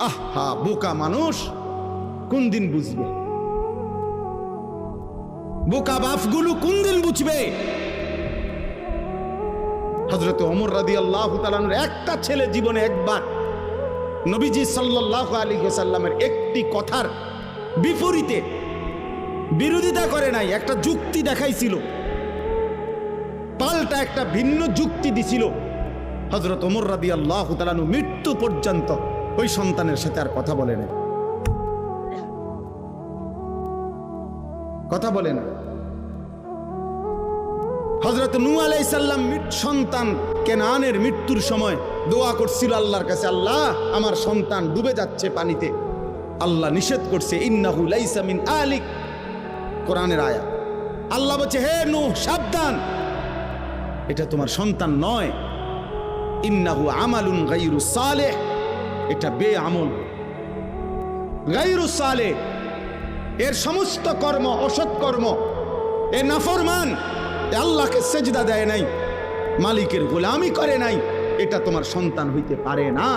আহা, বোকা মানুষ কোন দিন বুঝবে? বোকা বাপগুলো কোন দিন বুঝবে? হযরত ওমর রাদিয়াল্লাহু তাআলা আনহুর একটা ছেলে জীবনে একবার নবীজি সাল্লাল্লাহু আলাইহি ওয়াসাল্লামের একটি কথার বিপরীতে বিরোধিতা করে নাই, একটা যুক্তি দেখাইছিল, পাল্টা একটা ভিন্ন যুক্তি দিছিল। হযরত ওমর রাদিয়াল্লাহু তাআলা আনহু মৃত্যু পর্যন্ত ওই সন্তানের সাথে আর কথা বলে না, কথা বলে না। হযরত নূহ আলাইহিস সালাম সন্তান কেনানের মৃত্যুর সময় দোয়া করছিল আল্লাহর কাছে, আল্লাহ আমার সন্তান ডুবে যাচ্ছে পানিতে। আল্লাহ নিষেধ করছে, ইন্নাহু লাইসা মিন আলিক, কোরআনের আয়াত। আল্লাহ বলছে, হে নূহ সাবধান, এটা তোমার সন্তান নয়। ইন্নাহু আমালুন গায়রু সালেহ, এটা বেআমল, গায়রু সালেহ, এর সমস্ত কর্ম অসৎ কর্ম, এ নাফরমান, আল্লাহকে সেজদা দেয় নাই, মালিকের গোলামি করে নাই, এটা তোমার সন্তান হইতে পারে না।